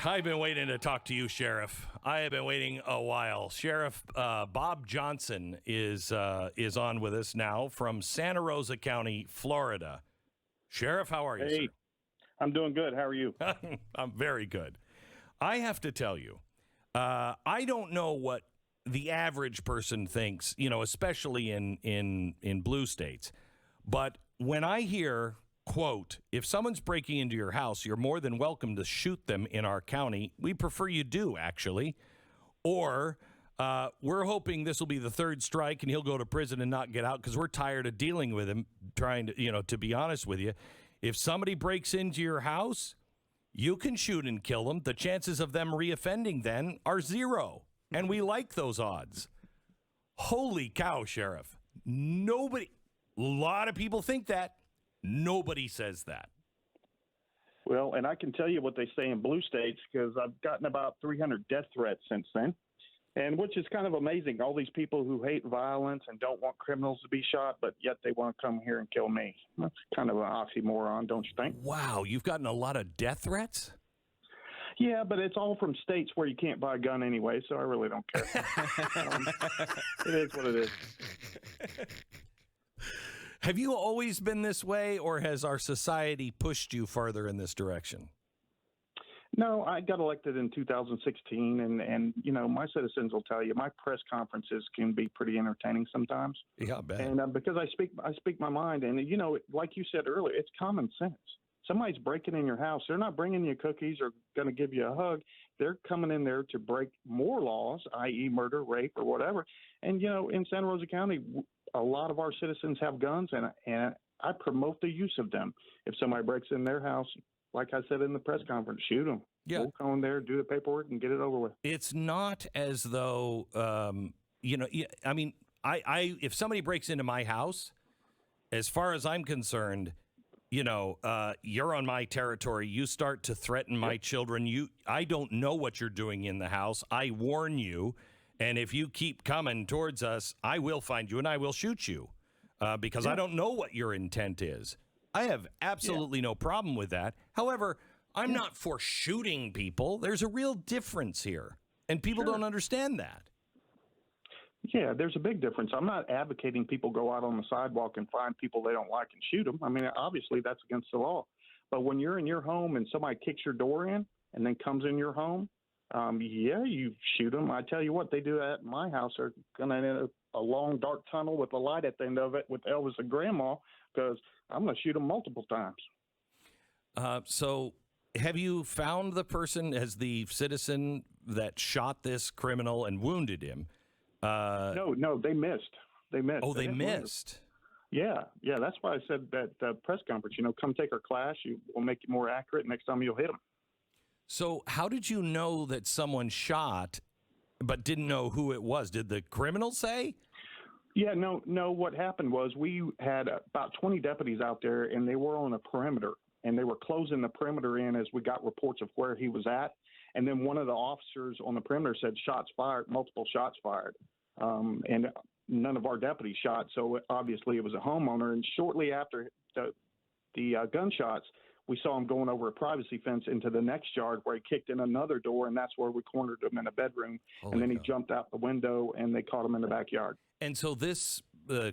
I've been waiting to talk to you, Sheriff. I have been waiting a while. Sheriff Bob Johnson is on with us now from Santa Rosa County, Florida. Sheriff, how are you, Hey, sir? I'm doing good. How are you? I'm very good. I have to tell you, I don't know what the average person thinks, especially in blue states. But when I hear, quote, if someone's breaking into your house, you're more than welcome to shoot them in our county. We prefer you do, actually. Or we're hoping this will be the third strike and he'll go to prison and not get out because we're tired of dealing with him, trying to be honest with you. If somebody breaks into your house, you can shoot and kill them. The chances of them reoffending then are zero. And we like those odds. Holy cow, Sheriff. A lot of people think that. Nobody says that. Well, and I can tell you what they say in blue states because I've gotten about 300 death threats since then, and which is kind of amazing. All these people who hate violence and don't want criminals to be shot, but yet they want to come here and kill me. That's kind of an oxymoron, don't you think? Wow, you've gotten a lot of death threats? Yeah, but it's all from states where you can't buy a gun anyway, so I really don't care. It is what it is. Have you always been this way, or has our society pushed you farther in this direction? No, I got elected in 2016, and my citizens will tell you my press conferences can be pretty entertaining sometimes. Yeah, I bet. And because I speak my mind, and like you said earlier, it's common sense. Somebody's breaking in your house. They're not bringing you cookies or going to give you a hug. They're coming in there to break more laws, i.e. murder, rape, or whatever. And, in Santa Rosa County, a lot of our citizens have guns, and I promote the use of them. If somebody breaks in their house, like I said in the press conference, shoot them. Yeah. We'll go in there, do the paperwork, and get it over with. It's not as though, if somebody breaks into my house, as far as I'm concerned, you're on my territory. You start to threaten my children. I don't know what you're doing in the house. I warn you. And if you keep coming towards us, I will find you and I will shoot you because I don't know what your intent is. I have absolutely no problem with that. However, I'm not for shooting people. There's a real difference here. And people don't understand that. Yeah, there's a big difference. I'm not advocating people go out on the sidewalk and find people they don't like and shoot them. I mean, obviously that's against the law. But when you're in your home and somebody kicks your door in and then comes in your home, you shoot them. I tell you what, they do that at my house. They're going to end a long, dark tunnel with a light at the end of it with Elvis and Grandma because I'm going to shoot them multiple times. So have you found the person as the citizen that shot this criminal and wounded him? No, they missed. Oh, they missed. Yeah. That's why I said that press conference, come take our class. We'll make it more accurate. Next time you'll hit them. So how did you know that someone shot but didn't know who it was? Did the criminal say? Yeah, no. What happened was we had about 20 deputies out there, and they were on a perimeter, and they were closing the perimeter in as we got reports of where he was at. And then one of the officers on the perimeter said shots fired, multiple shots fired. And none of our deputies shot, so obviously it was a homeowner. And shortly after the gunshots, we saw him going over a privacy fence into the next yard where he kicked in another door, and that's where we cornered him in a bedroom. And then he jumped out the window, and they caught him in the backyard. And so this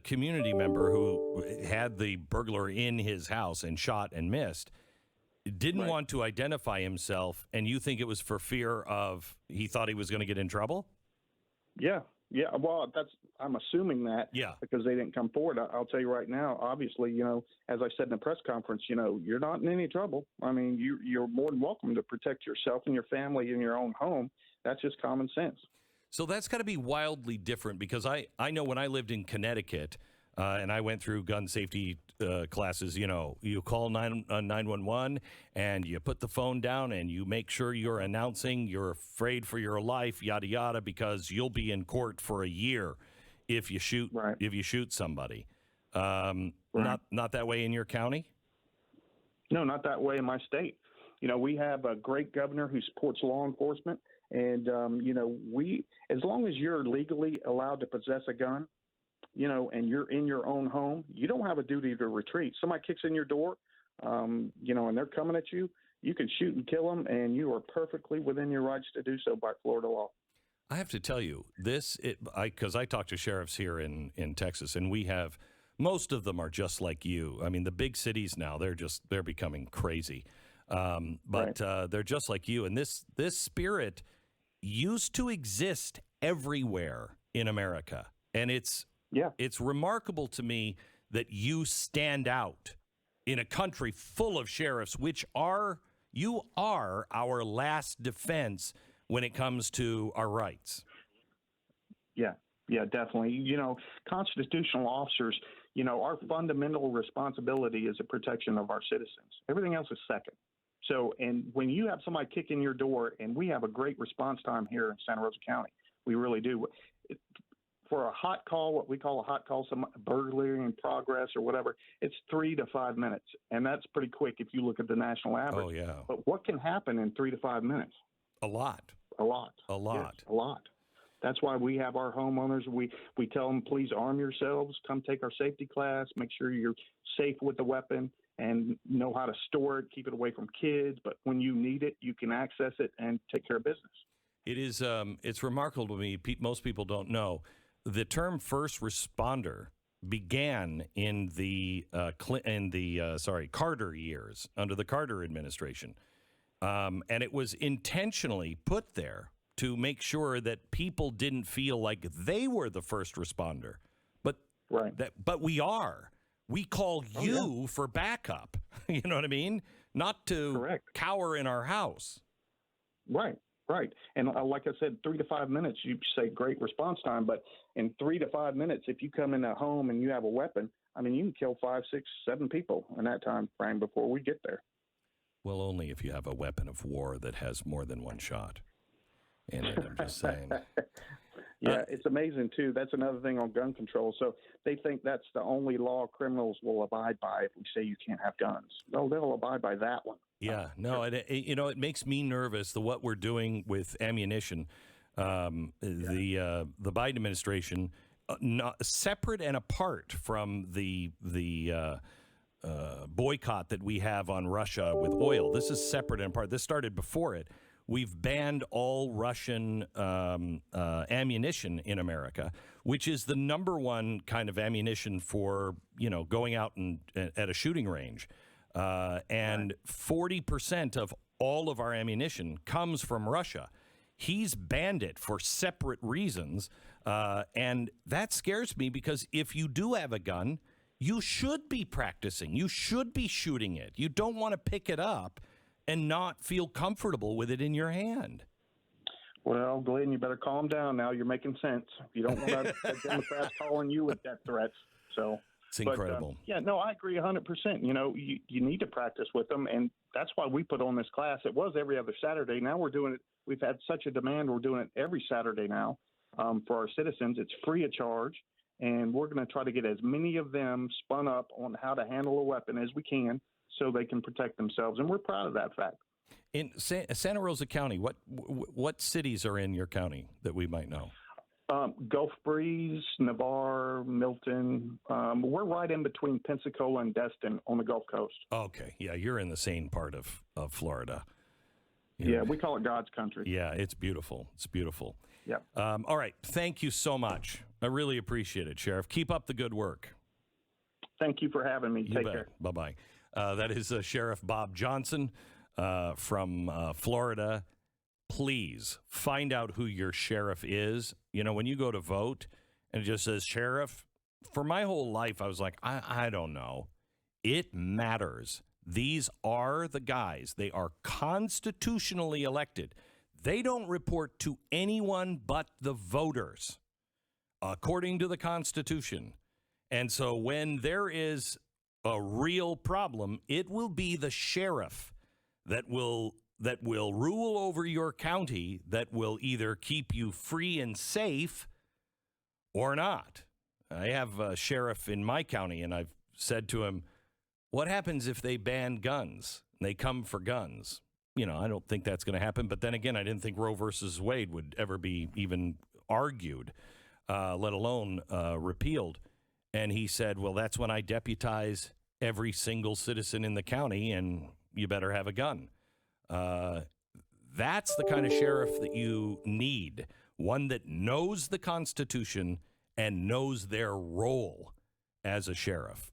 community member who had the burglar in his house and shot and missed didn't want to identify himself, and you think it was for fear of he thought he was going to get in trouble? Yeah. Well, I'm assuming that because they didn't come forward. I'll tell you right now, obviously, as I said in the press conference, you're not in any trouble. I mean, you're more than welcome to protect yourself and your family in your own home. That's just common sense. So that's got to be wildly different because I know when I lived in Connecticut and I went through gun safety classes, you call 911 and you put the phone down and you make sure you're announcing you're afraid for your life, yada, yada, because you'll be in court for a year if you shoot somebody. Not that way in your county? No, not that way in my state. We have a great governor who supports law enforcement. And, as long as you're legally allowed to possess a gun, and you're in your own home, you don't have a duty to retreat. Somebody kicks in your door, and they're coming at you, you can shoot and kill them, and you are perfectly within your rights to do so by Florida law. I have to tell you because I talk to sheriffs here in Texas, and we have most of them are just like you. I mean, the big cities now they're becoming crazy, but they're just like you. And this spirit used to exist everywhere in America, and it's remarkable to me that you stand out in a country full of sheriffs, you are our last defense when it comes to our rights. Yeah, definitely. Constitutional officers, our fundamental responsibility is the protection of our citizens. Everything else is second. So, and when you have somebody kick in your door, and we have a great response time here in Santa Rosa County, we really do. For a hot call, what we call a hot call, some burglary in progress or whatever, it's 3 to 5 minutes. And that's pretty quick if you look at the national average. Oh, yeah. But what can happen in 3 to 5 minutes? A lot. Yes, a lot. That's why we have our homeowners. We tell them, please arm yourselves, come take our safety class, make sure you're safe with the weapon and know how to store it, keep it away from kids. But when you need it, you can access it and take care of business. It is. It's remarkable to me. Most people don't know the term first responder began in the Carter years under the Carter administration. And it was intentionally put there to make sure that people didn't feel like they were the first responder. But we are. We call you for backup. You know what I mean? Not to cower in our house. Right. And like I said, 3 to 5 minutes, you say great response time. But in 3 to 5 minutes, if you come in a home and you have a weapon, I mean, you can kill 5, 6, 7 people in that time frame before we get there. Well, only if you have a weapon of war that has more than one shot. And I'm just saying. It's amazing, too. That's another thing on gun control. So they think that's the only law criminals will abide by if we say you can't have guns. Well, they'll abide by that one. Yeah, no, it makes me nervous, what we're doing with ammunition. The Biden administration, separate and apart from the boycott that we have on Russia with oil. This is separate and apart. This started before it. We've banned all Russian ammunition in America, which is the number one kind of ammunition for, going out at a shooting range. And 40% of all of our ammunition comes from Russia. He's banned it for separate reasons. And that scares me because if you do have a gun, you should be practicing. You should be shooting it. You don't want to pick it up and not feel comfortable with it in your hand. Well, Glenn, you better calm down now. You're making sense. You don't want the Democrats calling you with death threats. So it's incredible. I agree 100%. You need to practice with them, and that's why we put on this class. It was every other Saturday. Now we're doing it. We've had such a demand. We're doing it every Saturday now for our citizens. It's free of charge, and we're going to try to get as many of them spun up on how to handle a weapon as we can so they can protect themselves, and we're proud of that fact. In Santa Rosa County, what cities are in your county that we might know? Gulf Breeze, Navarre, Milton. We're right in between Pensacola and Destin on the Gulf Coast. Okay. Yeah, you're in the same part of Florida. Yeah, we call it God's country. Yeah, it's beautiful. It's beautiful. Yeah. All right. Thank you so much. I really appreciate it, Sheriff. Keep up the good work. Thank you for having me. Take care. Bye-bye. That is Sheriff Bob Johnson from Florida. Please find out who your sheriff is. When you go to vote and it just says sheriff, for my whole life, I was like, I don't know. It matters. These are the guys. They are constitutionally elected. They don't report to anyone but the voters, according to the Constitution. And so when there is a real problem, it will be the sheriff that will rule over your county, that will either keep you free and safe or not. I have a sheriff in my county, and I've said to him, what happens if they ban guns? They come for guns. I don't think that's going to happen. But then again, I didn't think Roe versus Wade would ever be even argued, let alone repealed. And he said, well, that's when I deputize every single citizen in the county, and you better have a gun. That's the kind of sheriff that you need, one that knows the Constitution and knows their role as a sheriff.